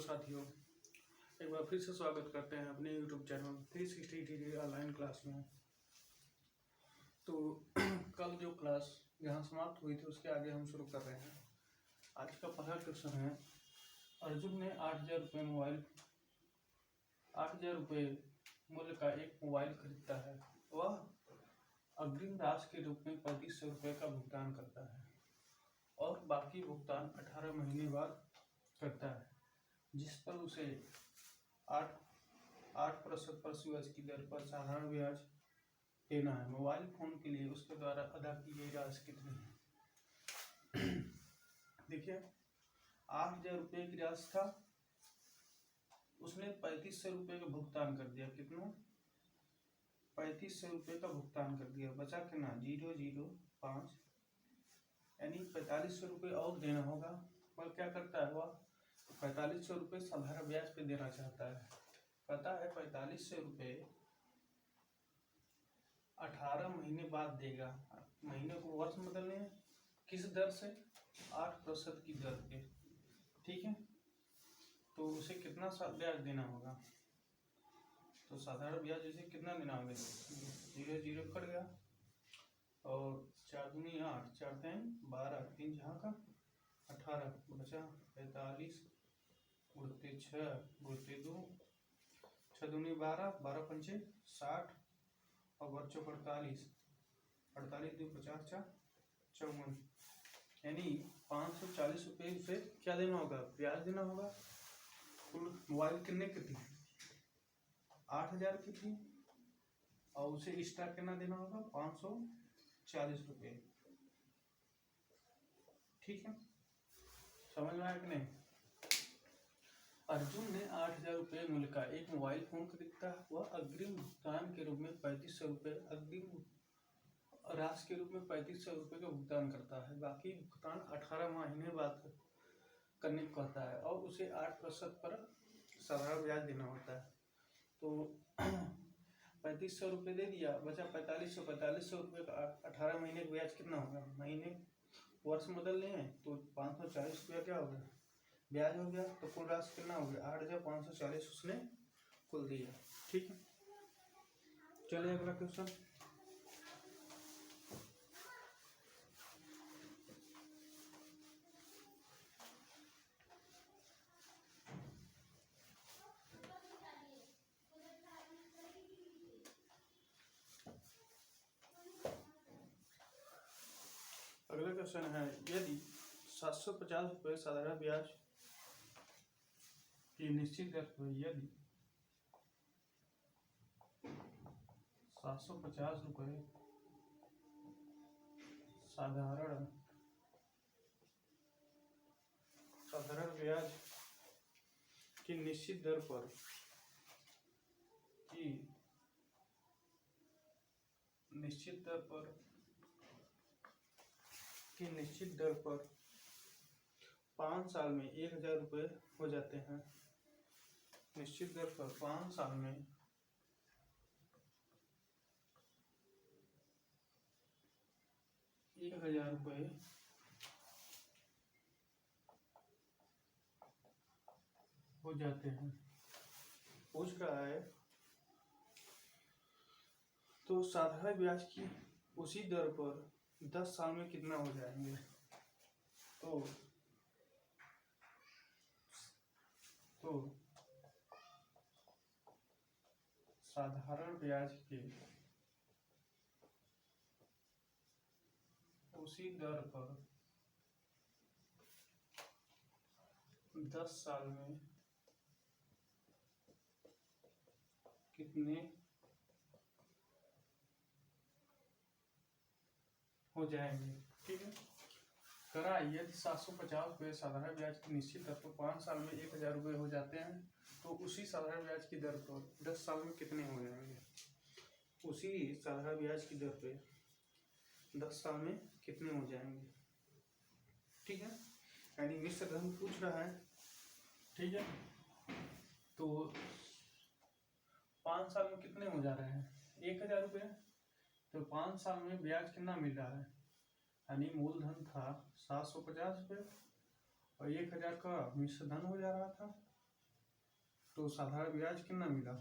साथियों, एक बार फिर से स्वागत करते हैं अपने YouTube channel 360 degree online class में। तो कल जो क्लास जहां समाप्त हुई थी उसके आगे हम शुरू कर रहे हैं। आज का पहला क्वेश्चन है, अर्जुन ने 8,000 रुपये मूल्य का एक मोबाइल खरीदता है। वह अग्रिम राशि के रूप में 3500 रुपये का भुगतान करता है और बाकी भुगतान 18 महीने बाद करता है, जिस पर उसे 8% प्रतिशत की दर पर साधारण ब्याज देना है। मोबाइल फोन के लिए उसके द्वारा अदा की गई राशि कितनी है? देखिए, 8,000 रुपये की राशि था, उसने 3500 रुपये का भुगतान कर दिया। कितना? 3500 रुपये का भुगतान कर दिया। बचा कितना? 005, यानी 4500 रुपये और देना होगा। और क्या करता है वह? 4500 रुपये साधारण ब्याज पे देना चाहता है। पता है 4500 रुपये 18 महीने बाद देगा। महीने को वर्ष में बदलने हैं। किस दर से? 8% की दर पे। ठीक है, तो उसे कितना ब्याज देना होगा? तो साधारण ब्याज उसे कितना देना होगा? 0 कट गया और 4 दूनी 8, 4 12, 3 जहाँ का 18, बचा 45 उड़ते 6 उड़ते 2, 6 दूनी 12, 12 पंचे 60 और बच्चों 48, 48 2 50 54, यानी 540 रुपये उसे क्या देना होगा? ब्याज देना होगा। कुल मोबाइल कितने की थी? 8,000 की थी और उसे एक्स्ट्रा कितना देना होगा? 540 रुपये। ठीक है, समझ में आया कि नहीं? अर्जुन ने 8,000 रुपये मूल्य का एक मोबाइल फोन खरीदता है। वह अग्रिम भुगतान के रूप में 3500 रुपये अग्रिम राशि के रूप में 3500 रुपये का भुगतान करता है। बाकी भुगतान 18 महीने बाद करने को कहता है और उसे 8% पर साधारण ब्याज देना होता है। तो 3500 रुपये दे दिया, बचा 4500 रुपये का 18 महीने का ब्याज कितना होगा? महीने वर्ष में बदल रहे हैं तो 540 रुपया क्या होगा? ब्याज हो गया। तो कुल राशि कितना हो गया? 8,540 उसने कुल दिया। ठीक है, चलिए अगला क्वेश्चन। अगला क्वेश्चन है, यदि 750 रुपये साधारण ब्याज की निश्चित दर पर, यदि 750 रुपये साधारण ब्याज की निश्चित दर पर निश्चित दर पर 5 साल में 1,000 रुपये हो जाते हैं। निश्चित दर पर 5 साल में 1,000 रुपये हो जाते हैं। पूछ रहा है तो साधारण ब्याज की उसी दर पर 10 साल में कितना हो जाएंगे? तो साधारण ब्याज के उसी दर पर 10 साल में कितने हो जाएंगे? ठीक है, करा। यदि 750 रुपये साधारण ब्याज की निश्चित दर पर 5 साल में 1,000 रुपये हो जाते हैं, तो उसी साधारण ब्याज की दर पर 10 साल में कितने हो जाएंगे? उसी साधारण ब्याज की दर पे 10 साल में कितने हो जाएंगे? ठीक है, यानी मिश्र धन पूछ रहा है। ठीक है, तो 5 साल में कितने हो जा रहे हैं? 1,000 रुपये। तो 5 साल में ब्याज कितना मिल रहा है? यानी मूलधन था 750 रुपये और 1,000 का मिश्र धन हो जा रहा था। तो साधारण ब्याज कितना मिला,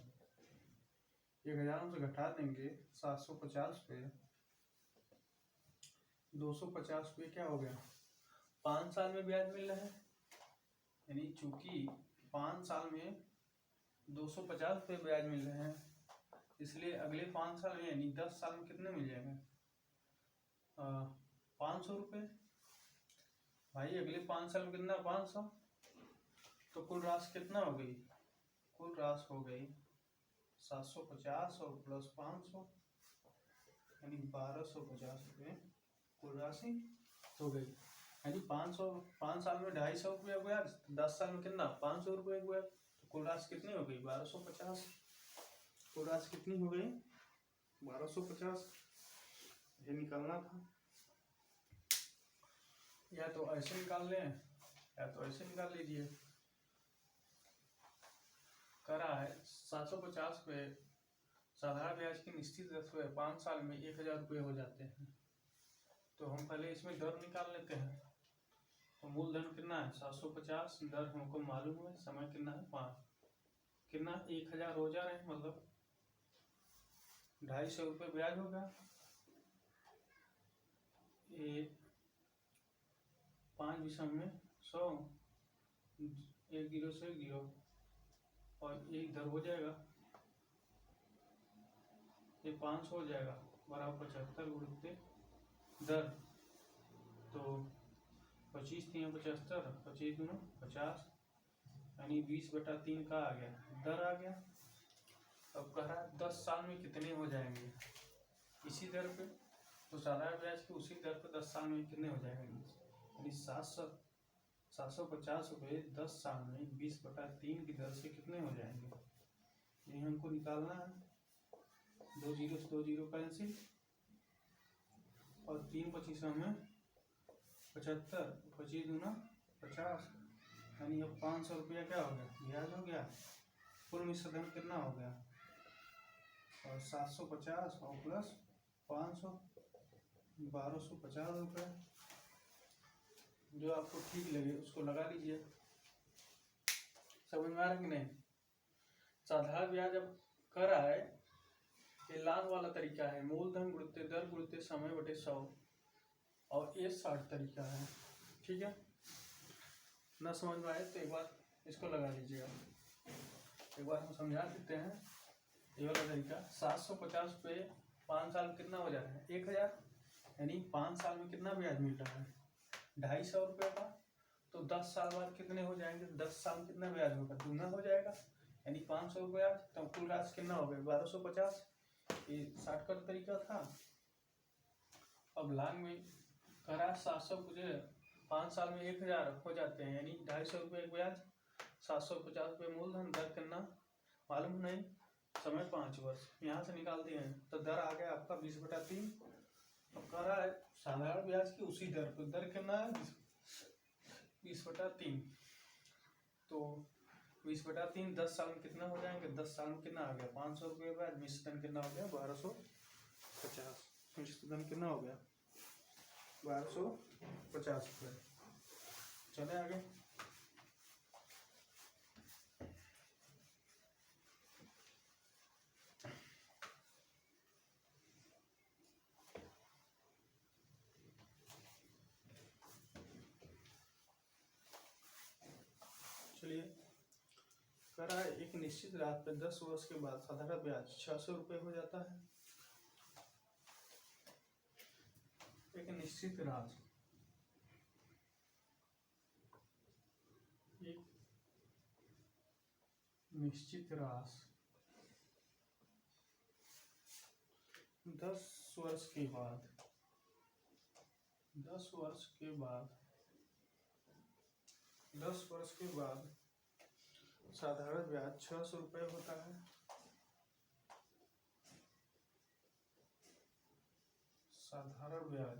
1000 में से घटा देंगे 750 पे, 250 पे क्या हो गया, 5 साल में ब्याज मिल रहा है, यानी चूंकि 5 साल में 250 पे ब्याज मिल रहे हैं, इसलिए अगले 5 साल में यानी 10 साल में कितने मिल जाएंगे, 500 रुपये। भाई अगले 5 साल में कितना, 500, तो कुल राशि कितना हो गई, कुल राशि हो गई 750 और प्लस 500 यानी 1250 रुपये कुल राशि हो गई। यानी 5 साल में 250 रुपये ब्याज, 10 साल में कितना, 500 रुपये ब्याज, तो कुल राशि कितनी हो गई, 1250। कुल राशि कितनी हो गई, 1250। ये निकालना था, या तो ऐसे निकाल लें या तो ऐसे निकाल लीजिए। करा है 750 पे साधारण ब्याज की निश्चित दर पे 5 साल में 1000 रुपये हो जाते हैं, तो हम पहले इसमें दर निकाल लेते हैं। तो मूलधन कितना है 750, दर हमको मालूम है, समय कितना है 5, कितना 1000 हो जा रहे हैं, मतलब 250 रुपये ब्याज होगा, ये 5 विषम में 100, 1 0 से 1 0 और ये इधर हो जाएगा, ये 500 हो जाएगा बराबर 75 गुणित दर, तो 25 3 75, 25 दूना 50 यानी 20/3 का आ गया, दर आ गया। अब कह रहा है 10 साल में कितने हो जाएंगे इसी दर पे, तो साधारण ब्याज के उसी दर पे 10 साल में कितने हो जाएंगे, यानी 750 रुपये 10 साल में 20/3 की दर से कितने हो जाएंगे, ये हमको निकालना है। 2 0 से 2 0 कैंसिल और 3 25 में 75, 25 दूना 50 यानी अब 500 रुपया क्या हो गया, ब्याज हो गया। कुल मिश्र धन कितना हो गया, और 750 और प्लस 500 1250 रुपये, जो आपको ठीक लगे उसको लगा लीजिए। समझ में आ रहा है कि नहीं। साधारण ब्याज अब कर रहा है, ये लाभ वाला तरीका है, मूलधन गुणित दर गुणित समय बटे 100 और ये 60 तरीका है, ठीक है। ना समझ में आए तो एक बार इसको लगा लीजिएगा, एक बार हम समझा देते हैं। ये वाला तरीका 750 पे 5 साल में कितना हो जा रहा है, 1000, यानी 5 साल में कितना ब्याज मिल रहा है, 250 रुपये का, तो 10 साल बाद कितने हो जाएंगे, 10 साल में कितना ब्याज होगा, दूना हो जाएगा, यानी 500 रुपया, तो कुल राशि कितना हो गया 1250। ये 60 का तरीका था। अब लांग में करा 700 पूरे 5 साल में 1000 हो जाते हैं, यानी 250 रुपये ब्याज, 750 रुपये मूलधन, दर कितना मालूम नहीं, समय 5 वर्ष, यहाँ से निकालते हैं तो दर आ गया आपका 20/3। अब कह रहा है साधारण ब्याज की उसी दर पर, दर कितना है 20/3, तो 20/3 10 साल में कितना हो जाएंगे, 10 साल में कितना आ गया 500 रुपये ब्याज, मिश्र धन कितना हो गया 1250, मिश्र धन कितना हो गया 1250 रुपये। चले आगे। चलिए, कह रहा है एक निश्चित राशि पर 10 वर्ष के बाद साधारण ब्याज 600 रुपये हो जाता है। एक निश्चित राशि, एक निश्चित राशि 10 वर्ष के बाद, 10 वर्ष के बाद, 10 वर्ष के बाद साधारण ब्याज 600 रुपये होता है। साधारण ब्याज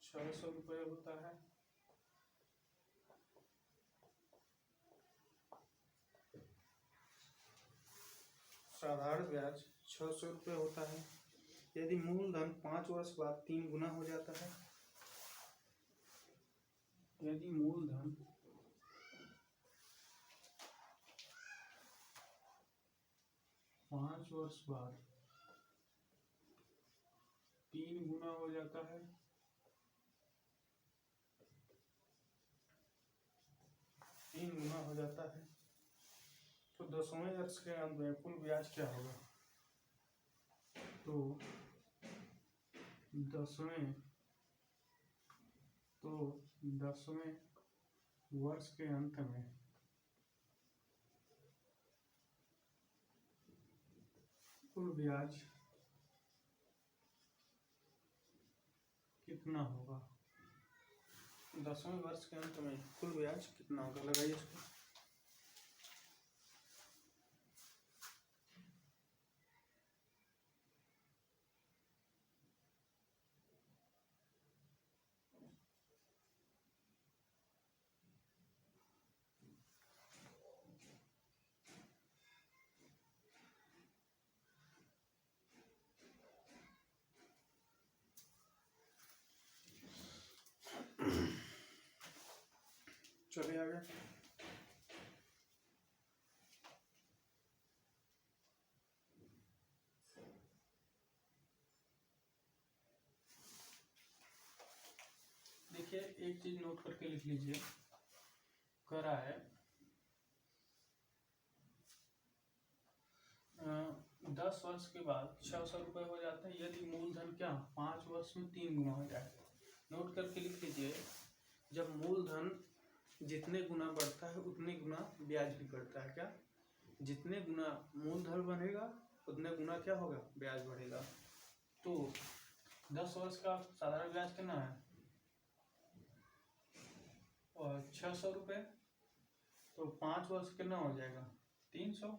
600 रुपये होता है। साधारण ब्याज 600 रुपये होता है यदि मूलधन 5 वर्ष बाद 3 गुना हो जाता है। यदि मूलधन 5 वर्ष बाद 3 गुना हो जाता है, तो 10वें वर्ष के अंत में कुल ब्याज क्या होगा? तो 10वें वर्ष के अंत में कुल ब्याज कितना होगा? 10वें वर्ष के अंत में कुल ब्याज कितना होगा? लगाइए इसको। चलिए आगे। देखिए एक चीज नोट करके लिख लीजिए, कह रहा है 10 वर्ष के बाद 600 रुपये हो जाते हैं यदि मूलधन क्या 5 वर्ष में 3 गुना हो जाए। नोट करके लिख लीजिए, जब मूलधन जितने गुना बढ़ता है उतने गुना ब्याज भी बढ़ता है। क्या? जितने गुना मूलधन बढ़ेगा उतने गुना क्या होगा? ब्याज बढ़ेगा। तो 10 वर्ष का साधारण ब्याज कितना है? और 600 रुपये, तो 5 वर्ष कितना हो जाएगा? 300।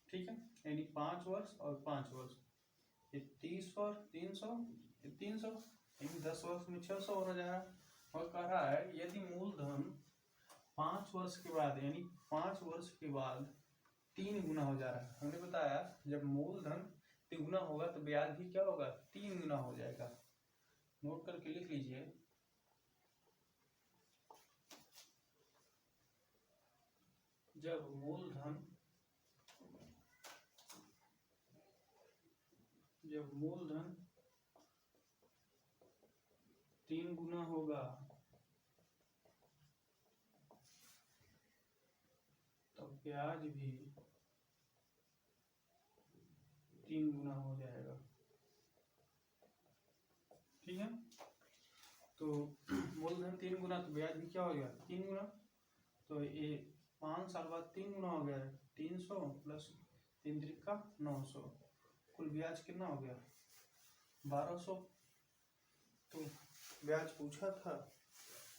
ठीक है, यानी 5 वर्ष और 5 वर्ष, ये 30 और 300, ये 300, यानी 10 वर्ष में 600 हो जाएगा। और कह रहा है यदि मूलधन 5 वर्ष के बाद, यानी 5 वर्ष के बाद 3 गुना हो जा रहा है। हमने बताया जब मूलधन 3 गुना होगा तो ब्याज भी क्या होगा? 3 गुना हो जाएगा। नोट करके लिख लीजिए, जब मूलधन 3 गुना होगा तो ब्याज भी 3 गुना हो जाएगा। ठीक है, तो मूलधन 3 गुना तो ब्याज भी क्या हो गया? 3 गुना। तो ये 5 साल बाद 3 गुना हो गया, 300 प्लस 3 त्रिका 900, कुल ब्याज कितना हो गया? 1200। तो ब्याज पूछा था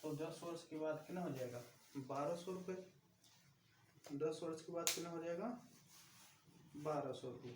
तो 10 वर्ष के बाद कितना हो जाएगा? 1200 रुपये। 10 वर्ष के बाद कितना हो जाएगा? 1200 रुपये।